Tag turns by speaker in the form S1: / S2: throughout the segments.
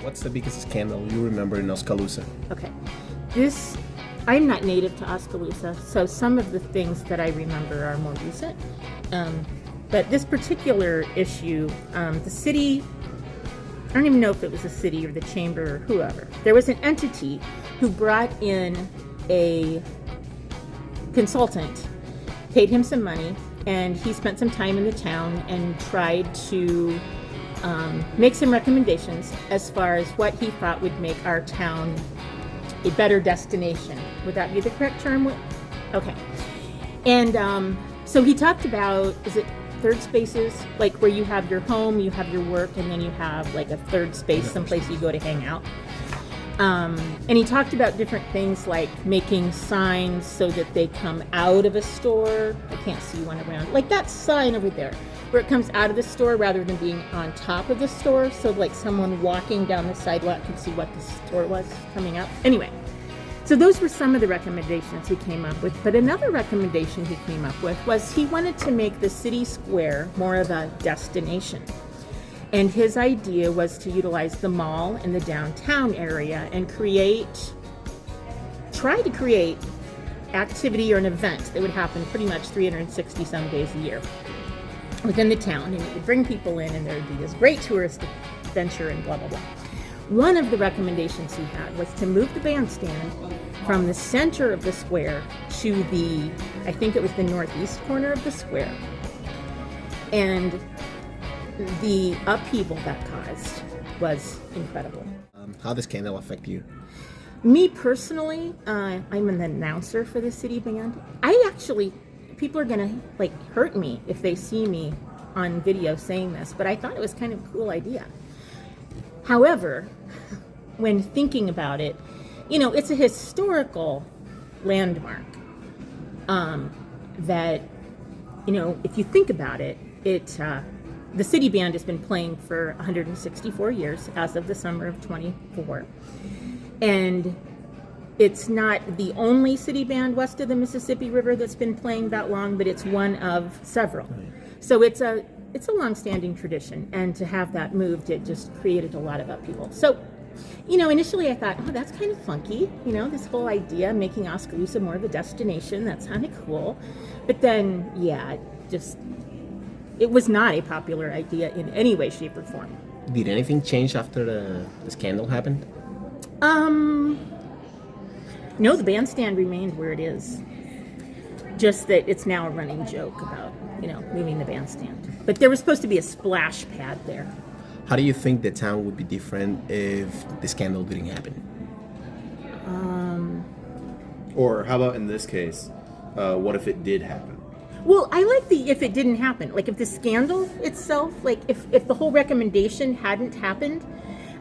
S1: What's the biggest scandal you remember in Oskaloosa?
S2: Okay. I'm not native to Oskaloosa, so some of the things that I remember are more recent. But this particular issue, the city, I don't even know if it was the city or the chamber or whoever, there was an entity who brought in a consultant, paid him some money, and he spent some time in the town and tried to make some recommendations as far as what he thought would make our town a better destination. Would that be the correct term? Okay. And so he talked about, is it third spaces? Like where you have your home, you have your work, and then you have like a third space, someplace you go to hang out. And he talked about different things like making signs so that they come out of a store. I can't see one around. Like that sign over there, where it comes out of the store rather than being on top of the store. So like someone walking down the sidewalk could see what the store was coming up. Anyway, so those were some of the recommendations he came up with. But another recommendation he came up with was he wanted to make the city square more of a destination. And his idea was to utilize the mall in the downtown area and try to create activity or an event that would happen pretty much 360 some days a year within the town, and it would bring people in, and there would be this great tourist adventure and blah, blah, blah. One of the recommendations he had was to move the bandstand from the center of the square to I think it was the northeast corner of the square. And the upheaval that caused was incredible.
S1: How does scandal affect you?
S2: Me personally, I'm an announcer for the city band. People are gonna hurt me if they see me on video saying this, but I thought it was kind of a cool idea. However, when thinking about it, it's a historical landmark that, if you think about it, the city band has been playing for 164 years as of the summer of 24. And it's not the only city band west of the Mississippi River that's been playing that long, but it's one of several. So it's a long-standing tradition, and to have that moved, it just created a lot of upheaval. So, initially I thought, oh, that's kind of funky, this whole idea, making Oskaloosa more of a destination, that's kind of cool. But then, it was not a popular idea in any way, shape, or form.
S1: Did anything change after the scandal happened?
S2: No, the bandstand remained where it is. Just that it's now a running joke about, moving the bandstand. But there was supposed to be a splash pad there.
S1: How do you think the town would be different if the scandal didn't happen?
S3: Or how about in this case, what if it did happen?
S2: Well, I like if it didn't happen. Like if the scandal itself, if the whole recommendation hadn't happened,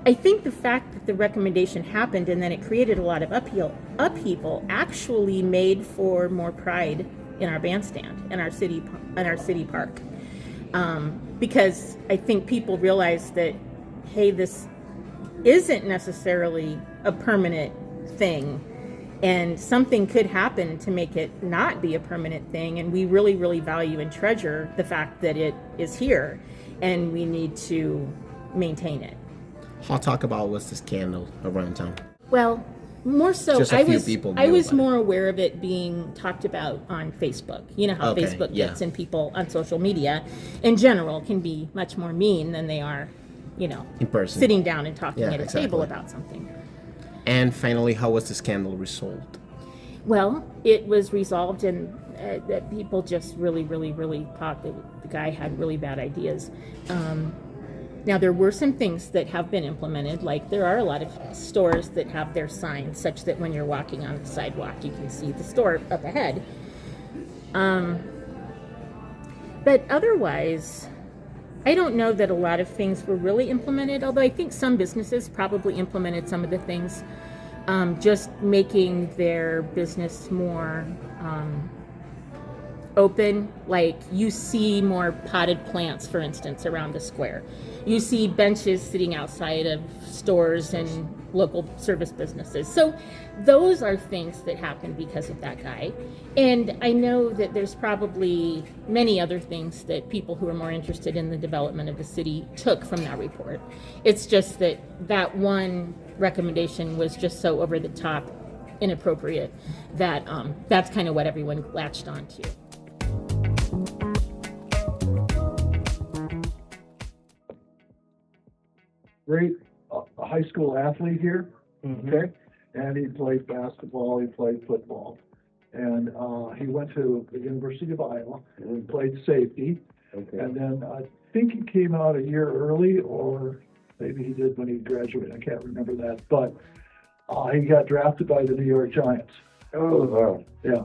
S2: I think the fact that the recommendation happened and then it created a lot of upheaval actually made for more pride in our bandstand and our city park, because I think people realized that, hey, this isn't necessarily a permanent thing, and something could happen to make it not be a permanent thing, and we really, really value and treasure the fact that it is here, and we need to maintain it.
S1: How talk about was the scandal around town?
S2: Well, more so,
S1: Just a few people
S2: I was
S1: knew about
S2: more aware of it being talked about on Facebook. You know how
S1: Okay,
S2: Facebook
S1: yeah.
S2: gets, and people on social media in general can be much more mean than they are,
S1: In person.
S2: sitting down and talking
S1: Yeah,
S2: at a
S1: exactly.
S2: table about something.
S1: And finally, how was the scandal resolved?
S2: Well, it was resolved, and that people just really, really, really thought that the guy had really bad ideas. Now, there were some things that have been implemented, like there are a lot of stores that have their signs such that when you're walking on the sidewalk, you can see the store up ahead. But otherwise, I don't know that a lot of things were really implemented, although I think some businesses probably implemented some of the things, just making their business more open. Like you see more potted plants, for instance, around the square. You see benches sitting outside of stores and local service businesses. So those are things that happen because of that guy. And I know that there's probably many other things that people who are more interested in the development of the city took from that report. It's just that that one recommendation was just so over the top inappropriate that that's kind of what everyone latched onto.
S4: Great a high school athlete here, okay? And he played basketball, he played football. And he went to the University of Iowa and played safety.
S5: Okay.
S4: And then I think he came out a year early, or maybe he did when he graduated, I can't remember that. But he got drafted by the New York Giants.
S5: Oh, wow.
S4: Yeah.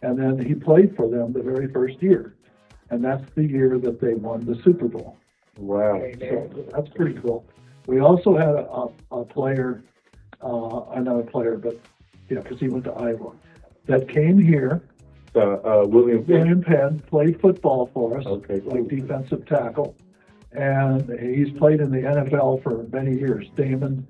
S4: And then he played for them the very first year. And that's the year that they won the Super Bowl.
S5: Wow.
S4: So that's pretty cool. We also had a player, not a player, but yeah, because he went to Iowa, that came here.
S5: William
S4: Penn played football for us,
S5: Okay, cool.
S4: like defensive tackle, and he's played in the NFL for many years. Damon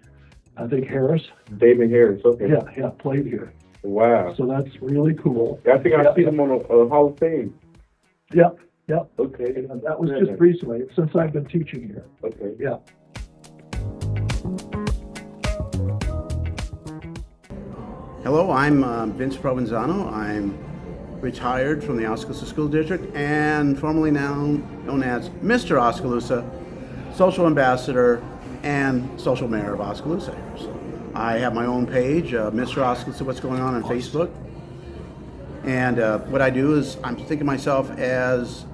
S4: Harris.
S5: David Harris. Okay.
S4: Yeah, played here.
S5: Wow.
S4: So that's really cool.
S5: I think I've seen him on a Hall of Fame.
S4: Yep.
S5: Okay.
S4: And that was just recently, since I've been teaching here.
S5: Okay.
S4: Yeah.
S6: Hello, I'm Vince Provenzano. I'm retired from the Oskaloosa School District and formerly now known as Mr. Oskaloosa, social ambassador and social mayor of Oskaloosa. So I have my own page, Mr. Oskaloosa, What's Going On Facebook. And what I do is I'm thinking of myself as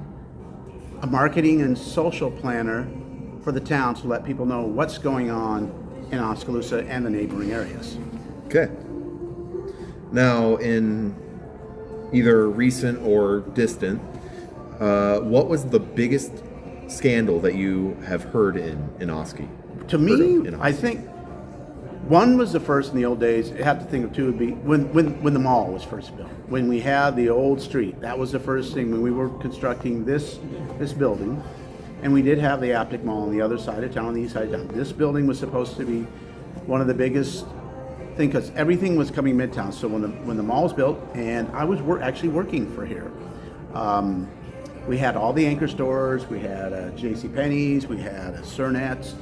S6: a marketing and social planner for the town to let people know what's going on in Oskaloosa and the neighboring areas.
S1: Okay. Now, in either recent or distant, what was the biggest scandal that you have heard in Oski?
S6: To me, I think one was the first in the old days. I have to think of two would be when the mall was first built. When we had the old street, that was the first thing when we were constructing this building, and we did have the Aptic Mall on the other side of town, on the east side of town. This building was supposed to be one of the biggest thing because everything was coming midtown. So when the mall was built, and I was actually working for here, we had all the anchor stores. We had J.C. Penney's, we had Cernet's,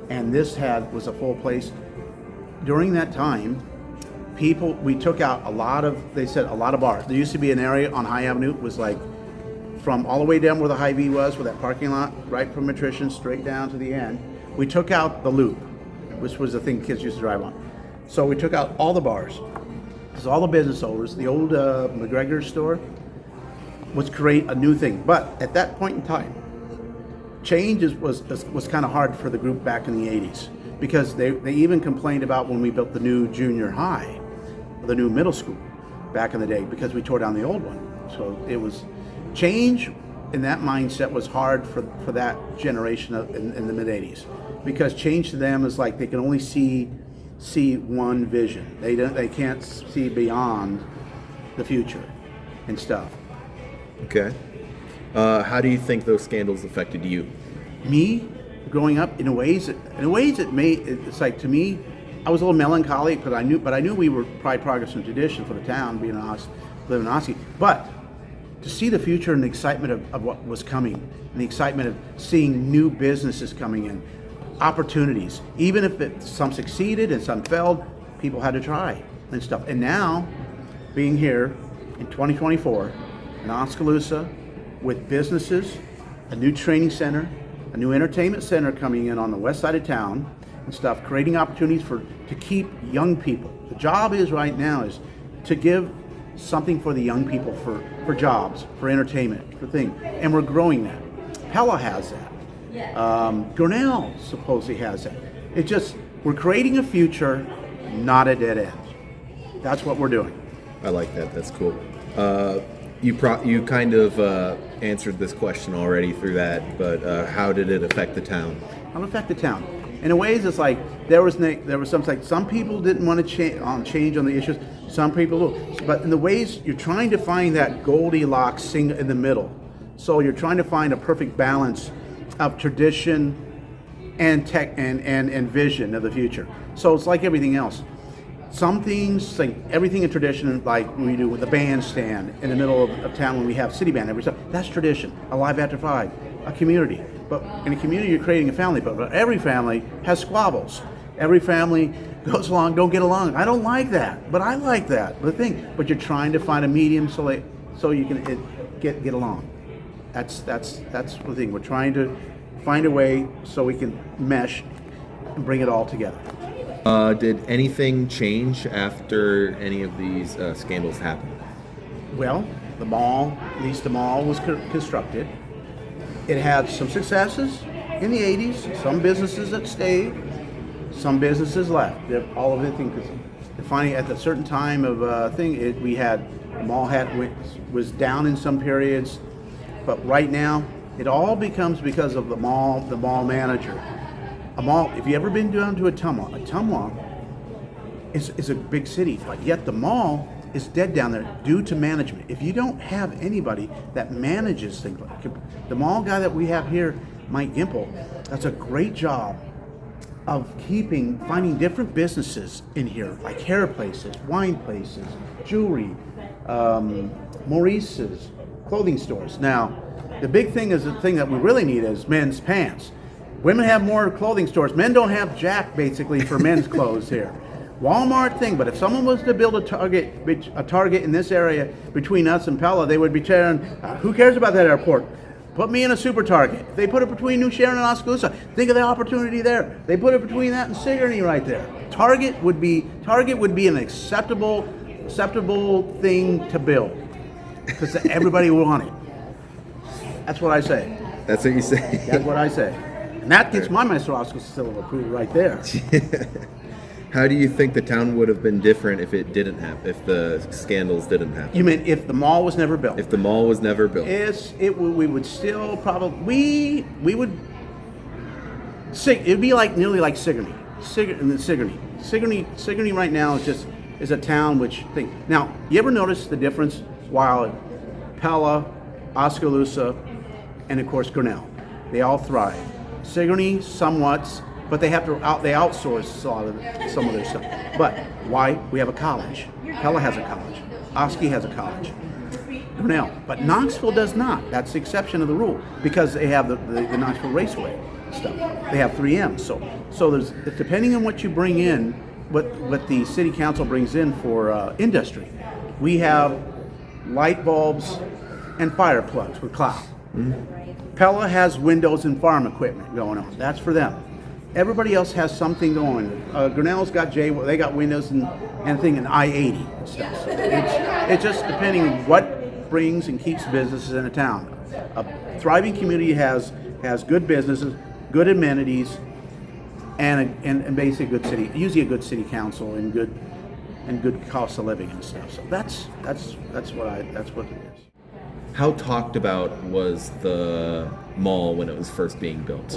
S6: and this was a full place. During that time, we took out a lot of bars. There used to be an area on High Avenue, it was like from all the way down where the Hy-Vee was, where that parking lot, right from Attrition straight down to the end. We took out the loop, which was the thing kids used to drive on. So we took out all the bars. Because all the business owners, the old McGregor store, was create a new thing. But at that point in time, change was kind of hard for the group back in the 80s. Because they even complained about when we built the new junior high, the new middle school back in the day, because we tore down the old one. So it was change in that mindset was hard for that generation in the mid 80s, because change to them is like they can only see one vision. They can't see beyond the future and stuff.
S1: Okay. How do you think those scandals affected you?
S6: Me, growing up, in a ways it's like, to me, I was a little melancholic, but I knew we were pride, progress, and tradition for the town, being living in Oski. But to see the future and the excitement of what was coming, and the excitement of seeing new businesses coming in, opportunities, even if some succeeded and some failed, people had to try and stuff. And now, being here in 2024 in Oskaloosa with businesses, a new training center, a new entertainment center coming in on the west side of town and stuff, creating opportunities to keep young people. The job is right now is to give something for the young people for jobs, for entertainment, for things. And we're growing that. Pella has that. Grinnell supposedly has that. We're creating a future, not a dead end. That's what we're doing.
S1: I like that. That's cool. You kind of answered this question already through that, but how did it affect the town?
S6: How did it affect the town? In a ways, it's like there was some people didn't want to change on the issues. Some people do. But in the ways, you're trying to find that Goldilocks thing in the middle. So you're trying to find a perfect balance of tradition and tech and vision of the future. So it's like everything else. Some things, like everything in tradition, like we do with the bandstand in the middle of town when we have city band every time, that's tradition. Alive After 5, a community. But in a community, you're creating a family. But every family has squabbles. Every family goes along, don't get along. I don't like that, but I like that. But you're trying to find a medium so you can get along. That's the thing. We're trying to find a way so we can mesh and bring it all together.
S1: Did anything change after any of these scandals happened?
S6: Well, the mall, at least the mall was constructed. It had some successes in the 80s, some businesses that stayed, some businesses left. All of it, because finally at a certain time of we had, the mall was down in some periods, but right now, it all becomes because of the mall manager. A mall, if you ever been down to a Ottumwa is a big city, but yet the mall is dead down there due to management. If you don't have anybody that manages things, like the mall guy that we have here, Mike Gimple, does a great job of finding different businesses in here, like hair places, wine places, jewelry, Maurice's, clothing stores. Now, the big thing is the thing that we really need is men's pants. Women have more clothing stores. Men don't have jack, basically, for men's clothes here. Walmart thing, but if someone was to build a Target in this area between us and Pella, they would be tearing, who cares about that airport? Put me in a super Target. If they put it between New Sharon and Oskaloosa, think of the opportunity there. They put it between that and Sigourney right there. Target would be an acceptable thing to build because everybody will want it. That's what I say.
S1: That's what you say?
S6: That's what I say. And that gets my Master Oscar seal of approval right there.
S1: How do you think the town would have been different if it didn't happen, if the scandals didn't happen?
S6: You mean if the mall was never built?
S1: If the mall was never built?
S6: We would still probably, we would, it'd be like nearly like Sigourney. Sigourney right now is a town which now, you ever notice the difference while Pella, Oskaloosa, and of course Grinnell, they all thrive. Sigourney somewhat, but they outsource some of their stuff. But why? We have a college. Pella has a college. Oski has a college. Grinnell. But Knoxville does not. That's the exception of the rule because they have the Knoxville Raceway stuff. They have 3M. So there's, depending on what you bring in, what the city council brings in for industry, we have light bulbs and fire plugs with cloud. Mm-hmm. Pella has windows and farm equipment going on. That's for them. Everybody else has something going. Grinnell's got they got windows and thing in I-80 and stuff. So it's just depending on what brings and keeps businesses in a town. A thriving community has good businesses, good amenities, and basically a good city. Usually a good city council and good cost of living and stuff. So that's what it is.
S1: How talked about was the mall when it was first being built?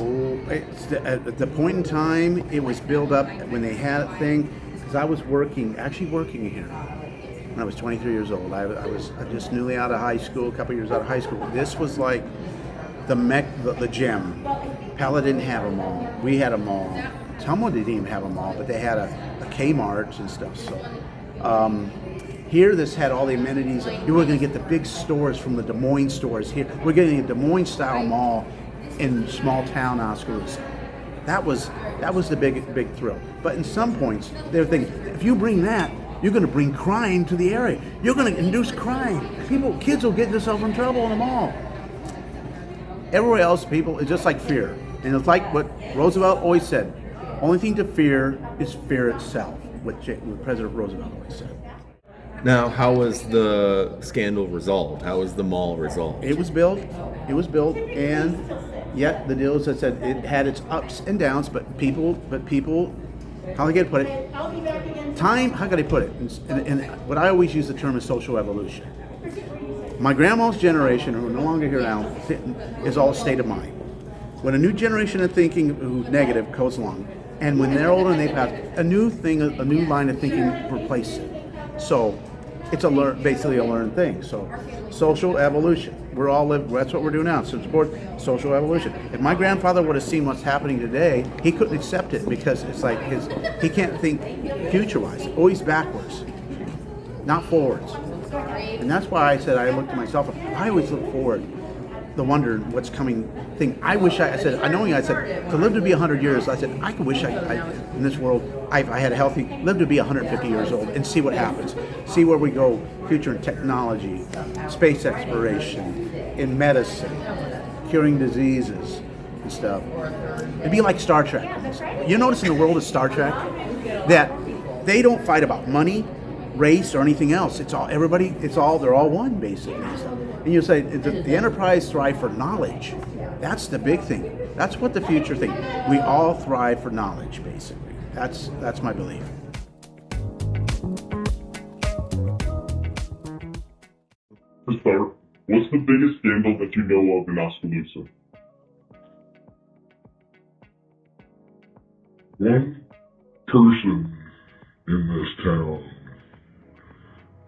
S6: At the point in time, it was built up when they had a thing, because I was working here when I was 23 years old. I was just newly out of high school, a couple years out of high school. This was like the gem. Pella didn't have a mall. We had a mall. Tumwa didn't even have a mall, but they had a Kmart and stuff. So. Here, this had all the amenities. You were going to get the big stores from the Des Moines stores here. We're getting a Des Moines style mall in small town Oskaloosa. That was the big thrill. But in some points, they're thinking, if you bring that, you're going to bring crime to the area. You're going to induce crime. Kids will get themselves in trouble in the mall. Everywhere else, it's just like fear. And it's like what Roosevelt always said, only thing to fear is fear itself, what President Roosevelt always said.
S1: Now, how was the scandal resolved? How was the mall resolved?
S6: It was built, and yet the deal is that said it had its ups and downs, but people, how they put it? Time, how can I put it? And what I always use the term is social evolution. My grandma's generation, who are no longer here now, is all state of mind. When a new generation of thinking who's negative goes along, and when they're older and they pass, a new line of thinking replaces it. So it's basically a learned thing. So social evolution. That's what we're doing now. So support social evolution. If my grandfather would have seen what's happening today, he couldn't accept it because it's like he can't think future-wise, always backwards, not forwards. And that's why I said I looked at myself. I always look forward, the wonder what's coming thing. I said to live to be 100 years. I said I wish I in this world I had a healthy live to be 150 years old and see what happens, see where we go, future in technology, space exploration, in medicine, curing diseases and stuff. It'd be like Star Trek. You notice in the world of Star Trek that they don't fight about money, race, or anything else. They're all one basically. And you say the Enterprise thrive for knowledge. That's the big thing. That's what the future thing. We all thrive for knowledge, basically. That's my belief.
S7: To start, what's the biggest scandal that you know of in Oskaloosa?
S8: One person in this town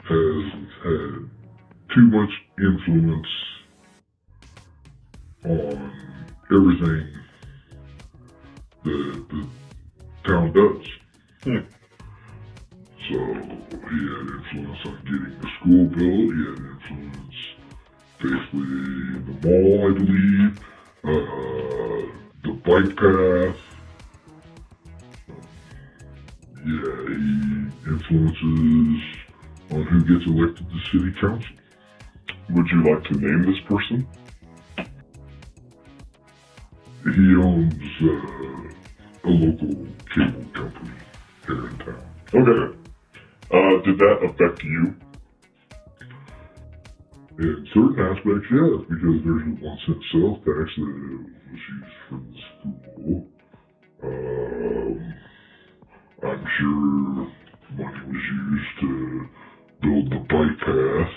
S8: has had too much influence on everything that the town does. So he had influence on getting the school built. He had influence basically the mall, I believe, the bike path. He influences on who gets elected to city council.
S7: Would you like to name this person?
S8: He owns a local cable company here in town.
S7: Okay. Did that affect you?
S8: In certain aspects, yes, because there's a 1 cent sales tax that was used for the school. I'm sure money was used to build the bike path.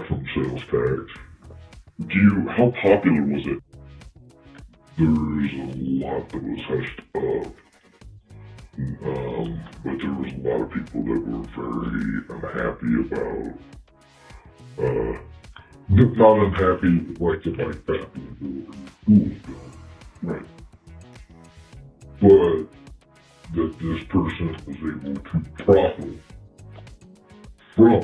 S8: From sales tax.
S7: How popular was it?
S8: There's a lot that was hushed up. But there was a lot of people that were very unhappy about, not unhappy like the bike path and the schools built.
S7: Right.
S8: But that this person was able to profit from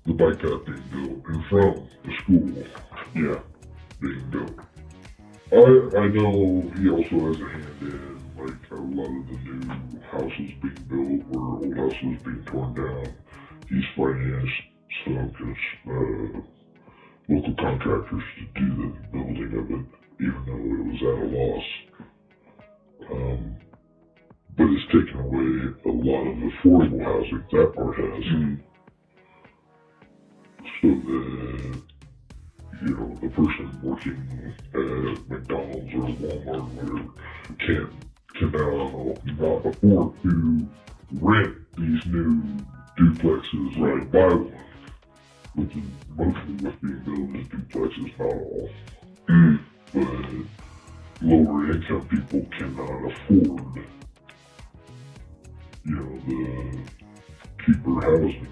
S8: the bike path being built and from the school being built. I know he also has a hand in like a lot of the new houses being built or old houses being torn down. He's financed some local contractors to do the building of it, even though it was at a loss. But it's taken away a lot of affordable housing that part has.
S7: Mm-hmm.
S8: So that, the person working at McDonald's or Walmart or whatever can not afford to rent these new duplexes or buy one, which is mostly what's being built is duplexes, not all. But lower income people cannot afford, the cheaper housing.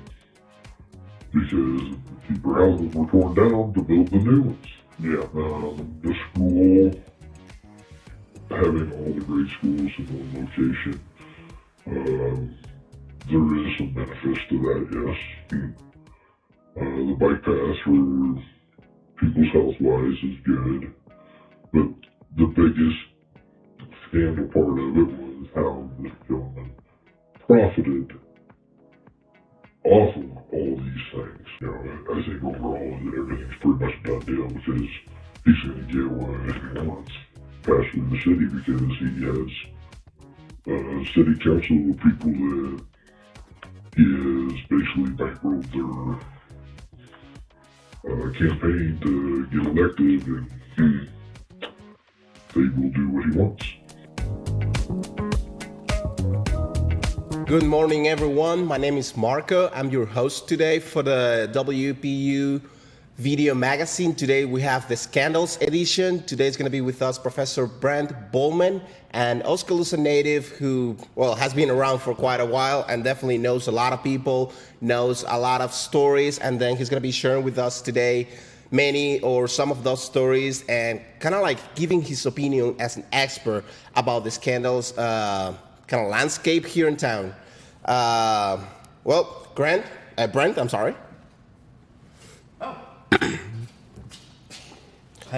S8: Because the cheaper houses were torn down to build the new ones. The school, having all the great schools in one location, there is some benefits to that, yes. The bike path for people's health-wise is good, but the biggest scandal part of it was how this gentleman profited off of all these things. I think overall everything's pretty much a done deal because he's going to get what he wants passed through the city because he has city council people that he has basically bankrolled their campaign to get elected, and they will do what he wants.
S9: Good morning, everyone. My name is Marco. I'm your host today for the WPU video magazine. Today we have the Scandals edition. Today is going to be with us Professor Brent Bowman, an Oskaloosa native who, well, has been around for quite a while and definitely knows a lot of people, knows a lot of stories, and then he's going to be sharing with us today many or some of those stories and kind of like giving his opinion as an expert about the Scandals kind of landscape here in town. Well, Brent, I'm sorry.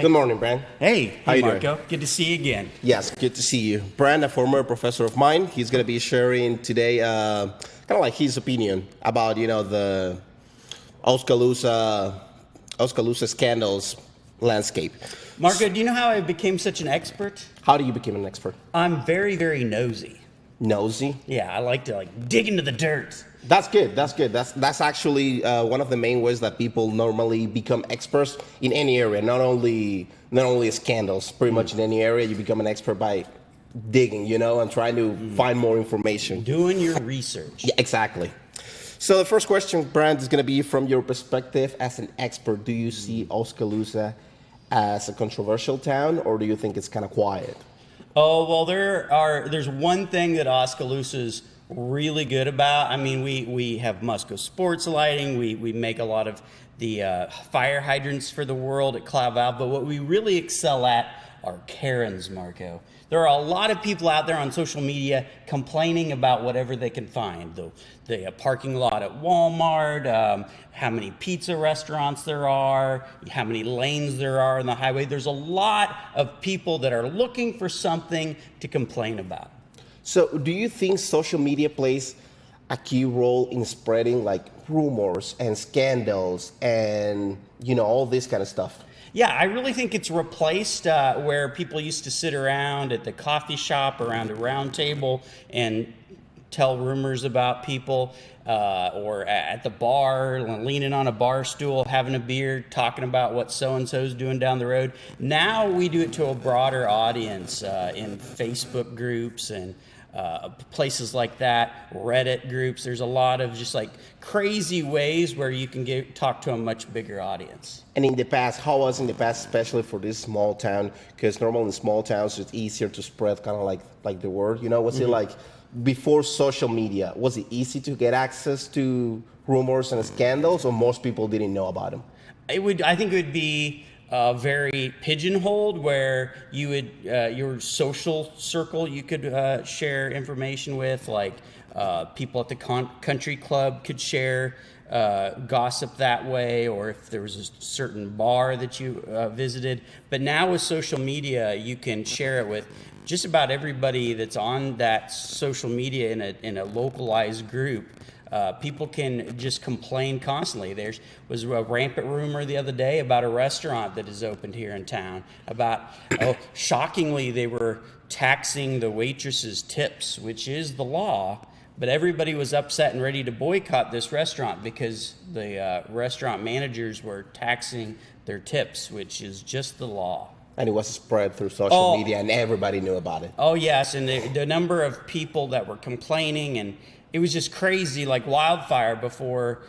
S9: Good morning, Brent.
S10: Hey,
S9: How you doing?
S10: Marco. Good to see you again.
S9: Yes, good to see you. Brent, a former professor of mine, he's going to be sharing today kind of like his opinion about, the Oskaloosa Scandals landscape.
S10: Marco, do you know how I became such an expert?
S9: How do you become an expert?
S10: I'm very, very nosy.
S9: Nosy?
S10: Yeah, I like to dig into the dirt.
S9: That's good. That's actually one of the main ways that people normally become experts in any area. Not only scandals. Pretty much in any area, you become an expert by digging, and trying to find more information.
S10: Doing your research.
S9: Yeah, exactly. So the first question, Brent, is going to be from your perspective as an expert. Do you see Oskaloosa as a controversial town, or do you think it's kind of quiet?
S10: Oh, well, there's one thing that Oskaloosa's really good about. I mean, we have Musco Sports Lighting. We make a lot of the fire hydrants for the world at Cloud Valve. But what we really excel at are Karens, Marco. There are a lot of people out there on social media complaining about whatever they can find. The parking lot at Walmart, how many pizza restaurants there are, how many lanes there are on the highway. There's a lot of people that are looking for something to complain about.
S9: So do you think social media plays a key role in spreading like rumors and scandals and, all this kind of stuff?
S10: Yeah, I really think it's replaced where people used to sit around at the coffee shop around a round table and tell rumors about people, or at the bar, leaning on a bar stool, having a beer, talking about what so-and-so's doing down the road. Now we do it to a broader audience in Facebook groups and places like that, Reddit groups. There's a lot of just like crazy ways where you can talk to a much bigger audience.
S9: And in the past, how was in the past, especially for this small town? Because normally in small towns, it's easier to spread kind of like the word. Was it like before social media? Was it easy to get access to rumors and scandals, or most people didn't know about them?
S10: I think it would be very pigeonholed, where you would your social circle you could share information with, like people at the country club could share gossip that way, or if there was a certain bar that you visited. But now with social media, you can share it with just about everybody that's on that social media in a localized group. People can just complain constantly. There was a rampant rumor the other day about a restaurant that is opened here in town. Shockingly, they were taxing the waitresses' tips, which is the law. But everybody was upset and ready to boycott this restaurant because the restaurant managers were taxing their tips, which is just the law.
S9: And it was spread through social media, and everybody knew about it.
S10: Oh, yes, and the number of people that were complaining, and it was just crazy, like wildfire, before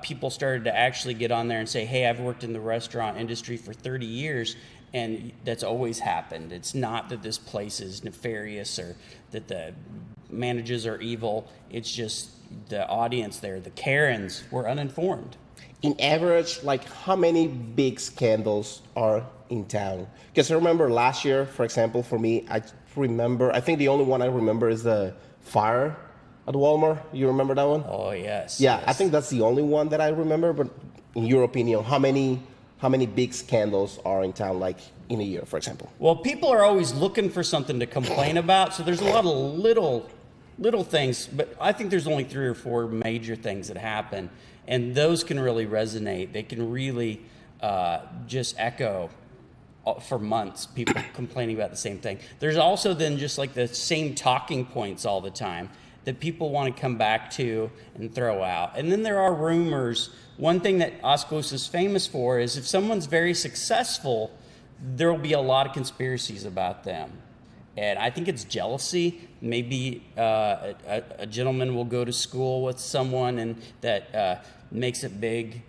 S10: people started to actually get on there and say, hey, I've worked in the restaurant industry for 30 years, and that's always happened. It's not that this place is nefarious or that the managers are evil. It's just the audience there, the Karens, were uninformed.
S9: In average, like how many big scandals are in town? Because I remember last year, for example, for me, I think the only one I remember is the fire at Walmart. You remember that one?
S10: Oh, yes.
S9: Yeah,
S10: yes.
S9: I think that's the only one that I remember. But in your opinion, how many big scandals are in town, like in a year, for example?
S10: Well, people are always looking for something to complain about, so there's a lot of little things, but I think there's only 3 or 4 major things that happen, and those can really resonate. They can really just echo for months, people complaining about the same thing. There's also then just like the same talking points all the time that people want to come back to and throw out. And then there are rumors. One thing that Oskaloosa is famous for is if someone's very successful, there will be a lot of conspiracies about them. And I think it's jealousy. Maybe a gentleman will go to school with someone and that makes it big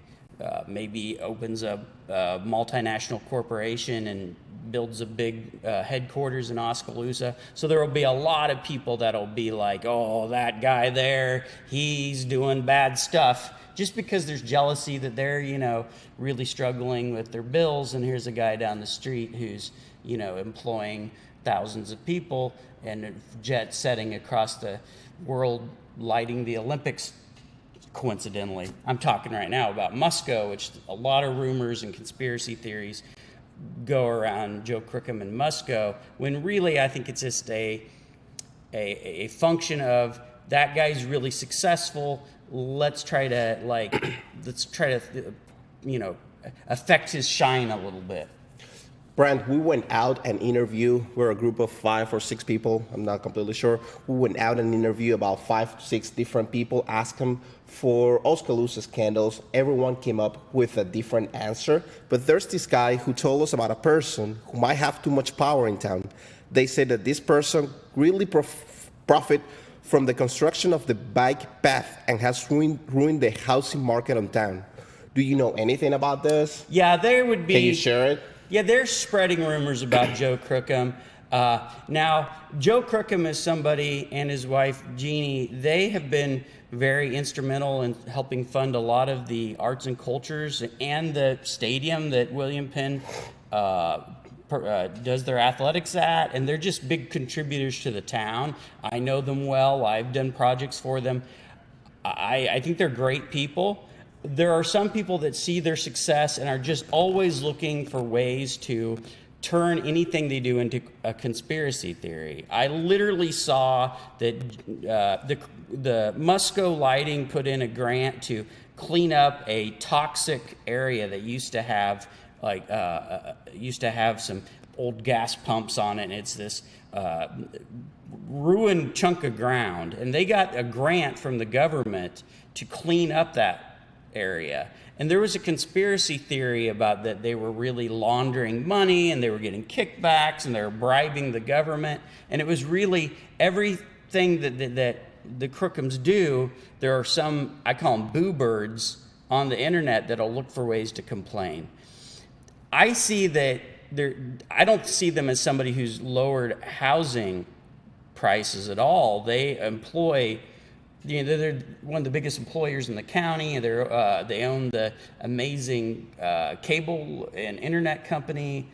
S10: maybe opens a multinational corporation and builds a big headquarters in Oskaloosa. So there will be a lot of people that'll be like, oh, that guy there, he's doing bad stuff. Just because there's jealousy that they're, really struggling with their bills, and here's a guy down the street who's, employing thousands of people and jet setting across the world, lighting the Olympics. Coincidentally, I'm talking right now about Musco, which a lot of rumors and conspiracy theories go around Joe Crookham and Musco, when really I think it's just a function of that guy's really successful. Let's try to affect his shine a little bit.
S9: Brent, we went out and interviewed, we're a group of 5 or 6 people, I'm not completely sure. We went out and interviewed about 5 to 6 different people, asked them for Oskaloosa scandals. Everyone came up with a different answer, but there's this guy who told us about a person who might have too much power in town. They said that this person really profit from the construction of the bike path and has ruined the housing market in town. Do you know anything about this?
S10: Yeah, there would be.
S9: Can you share it?
S10: Yeah, they're spreading rumors about Joe Crookham. Now, Joe Crookham is somebody, and his wife, Jeannie, they have been very instrumental in helping fund a lot of the arts and cultures and the stadium that William Penn does their athletics at, and they're just big contributors to the town. I know them well. I've done projects for them. I think they're great people. There are some people that see their success and are just always looking for ways to turn anything they do into a conspiracy theory. I literally saw that the Musco Lighting put in a grant to clean up a toxic area that used to have some old gas pumps on it, and it's this ruined chunk of ground. And they got a grant from the government to clean up that area. And there was a conspiracy theory about that they were really laundering money and they were getting kickbacks and they were bribing the government. And it was really everything that the Crookhams do. There are some, I call them boo birds, on the internet that'll look for ways to complain. I see that I don't see them as somebody who's lowered housing prices at all. They employ, they're one of the biggest employers in the county. They own the amazing cable and internet company.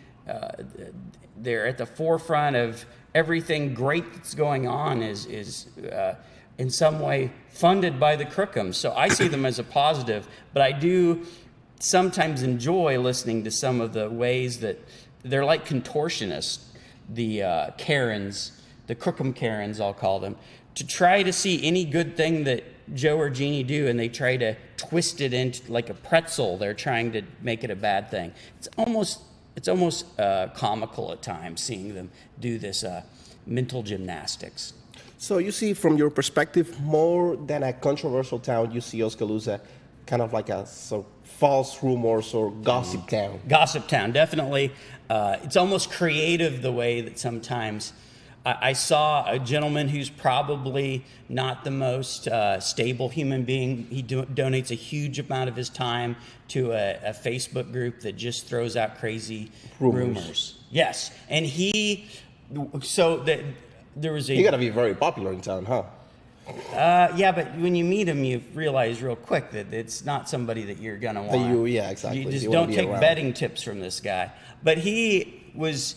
S10: They're at the forefront of everything great that's going on is in some way funded by the Crookhams. So I see them as a positive, but I do sometimes enjoy listening to some of the ways that they're like contortionists, the Karens, the Crookham Karens, I'll call them, to try to see any good thing that Joe or Jeannie do, and they try to twist it into like a pretzel. They're trying to make it a bad thing. It's almost comical at times seeing them do this mental gymnastics.
S9: So you see, from your perspective, more than a controversial town, you see Oskaloosa kind of like a false rumors or gossip town.
S10: Gossip town, definitely. It's almost creative the way that sometimes I saw a gentleman who's probably not the most stable human being. He donates a huge amount of his time to a Facebook group that just throws out crazy rumors. Yes, and there was a.
S9: You got to be very popular in town, huh?
S10: Yeah, but when you meet him, you realize real quick that it's not somebody that you're gonna want.
S9: Yeah, exactly.
S10: You just don't take betting tips from this guy. But he was.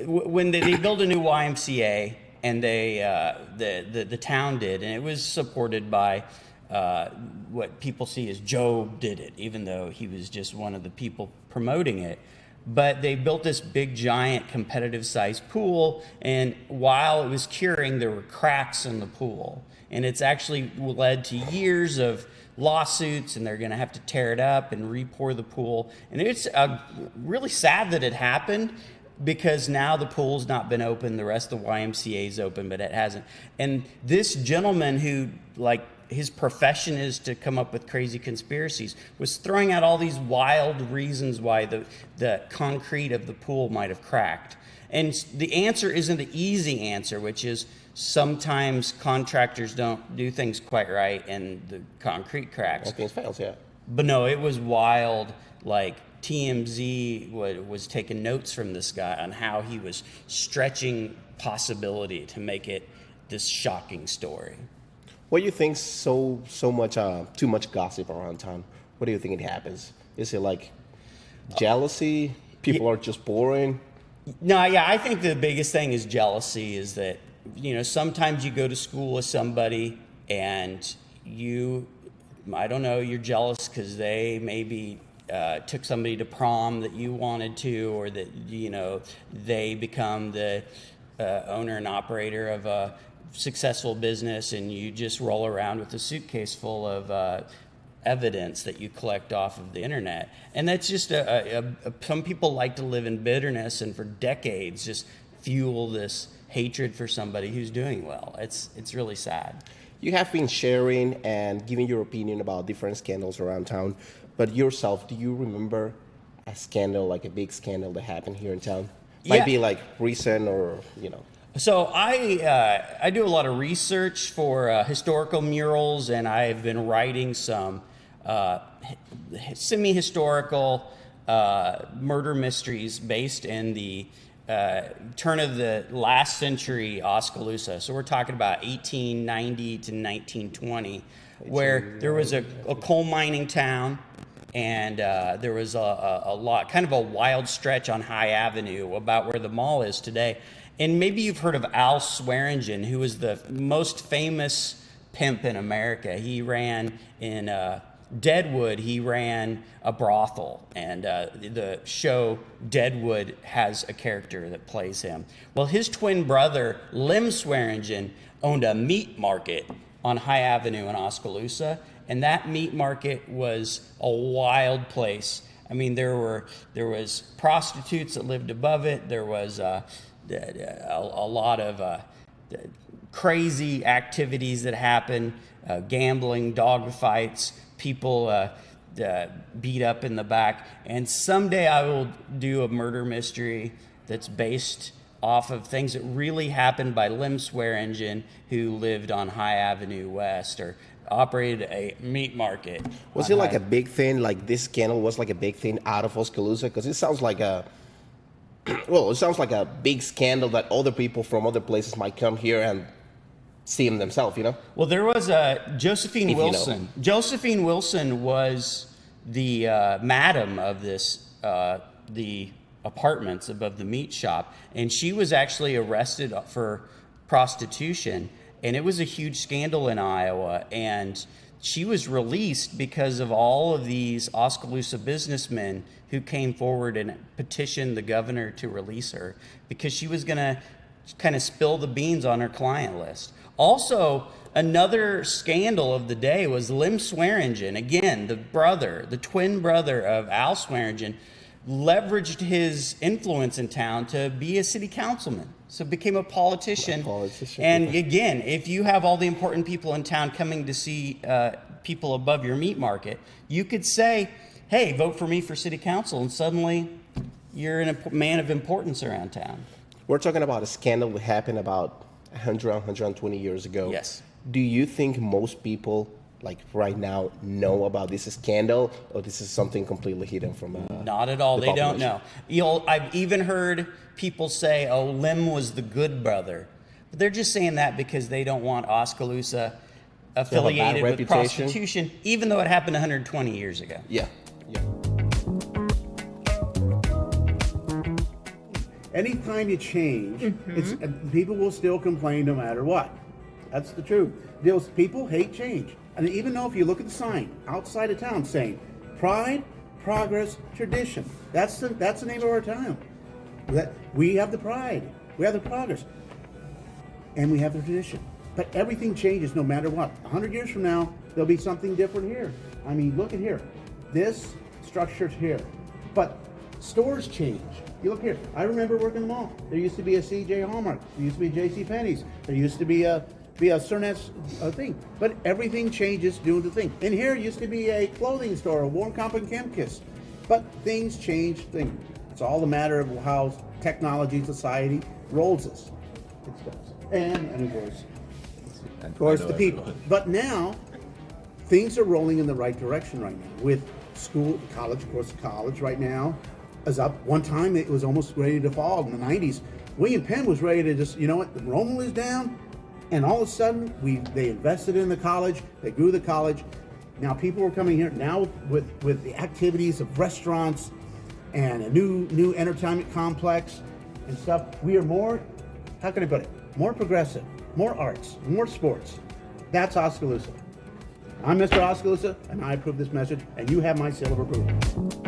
S10: When they built a new YMCA, and the town did, and it was supported by what people see as Joe did it, even though he was just one of the people promoting it. But they built this big, giant, competitive-sized pool, and while it was curing, there were cracks in the pool. And it's actually led to years of lawsuits, and they're going to have to tear it up and re-pour the pool. And it's really sad that it happened, because now the pool's not been open, the rest of the YMCA's open, but it hasn't. And this gentleman who, his profession is to come up with crazy conspiracies, was throwing out all these wild reasons why the concrete of the pool might have cracked. And the answer isn't the easy answer, which is sometimes contractors don't do things quite right and the concrete cracks.
S9: Things fails, yeah.
S10: But no, it was wild. Like TMZ was taking notes from this guy on how he was stretching possibility to make it this shocking story.
S9: What do you think so much too much gossip around town? What do you think it happens? Is it like jealousy? People are just boring?
S10: No, yeah, I think the biggest thing is jealousy. Is that, you know, sometimes you go to school with somebody and I don't know, you're jealous because they maybe took somebody to prom that you wanted to, or that, you know, they become the owner and operator of a successful business, and you just roll around with a suitcase full of evidence that you collect off of the internet. And that's just some people like to live in bitterness and for decades just fuel this hatred for somebody who's doing well. It's really sad.
S9: You have been sharing and giving your opinion about different scandals around town, but yourself, do you remember a scandal, like a big scandal that happened here in town? Might be like recent or, you know.
S10: So I do a lot of research for historical murals, and I've been writing some semi-historical murder mysteries based in the turn of the last century Oskaloosa. So we're talking about 1890 to 1920, where there was a coal mining town, and there was a lot, kind of a wild stretch on High Avenue about where the mall is today. And maybe you've heard of Al Swearingen, who was the most famous pimp in America. He ran in Deadwood, he ran a brothel, and the show Deadwood has a character that plays him. Well, his twin brother, Lim Swearingen, owned a meat market on High Avenue in Oskaloosa, and that meat market was a wild place. I mean, there was prostitutes that lived above it. There was a lot of crazy activities that happened, gambling, dog fights, people beat up in the back. And someday I will do a murder mystery that's based off of things that really happened by Lim Swearingen, who lived on High Avenue West or operated a meat market.
S9: Was it like a big thing, like this scandal was like a big thing out of Oskaloosa? Because it sounds like a big scandal that other people from other places might come here and see him themselves, you know?
S10: Well, there was Josephine Wilson. You know. Josephine Wilson was the madam of this, the apartments above the meat shop, and she was actually arrested for prostitution, and it was a huge scandal in Iowa, and she was released because of all of these Oskaloosa businessmen who came forward and petitioned the governor to release her because she was going to kind of spill the beans on her client list. Also, another scandal of the day was Lim Swearingen, again, the twin brother of Al Swearingen, leveraged his influence in town to be a city councilman. So became a politician. And again, if you have all the important people in town coming to see people above your meat market, you could say, hey, vote for me for city council, and suddenly you're a man of importance around town.
S9: We're talking about a scandal that happened about 120 years ago.
S10: Yes.
S9: Do you think most people, like right now, know about this scandal, or this is something completely hidden from
S10: Not at all. They don't know. I've even heard people say, oh, Lim was the good brother. But they're just saying that because they don't want Oskaloosa affiliated with prostitution, even though it happened 120 years ago.
S9: Yeah.
S6: Anytime you change, people will still complain no matter what. That's the truth. People hate change. And even though if you look at the sign outside of town saying pride, progress, tradition. That's the name of our town. That we have the pride, we have the progress, and we have the tradition. But everything changes no matter what. 100 years from now, there'll be something different here. I mean, look at here. This structure's here. But stores change. You look here. I remember working in the mall. There used to be a CJ Hallmark. There used to be J.C. Penney's. There used to be a Cernet's thing. But everything changes doing the thing. And here used to be a clothing store, a Warncomp and Kemkes. But things change things. It's all a matter of how technology, society rolls us. And of course the people. But now, things are rolling in the right direction right now with school, college. Of course, college right now is up. One time it was almost ready to fall in the 90s. William Penn was ready to just, you know what, the enrollment was down, and all of a sudden they invested in the college, they grew the college. Now people are coming here now with the activities of restaurants and a new entertainment complex and stuff. We are more, how can I put it, more progressive, more arts, more sports. That's Oskaloosa. I'm Mr. Oskaloosa, and I approve this message, and you have my seal of approval.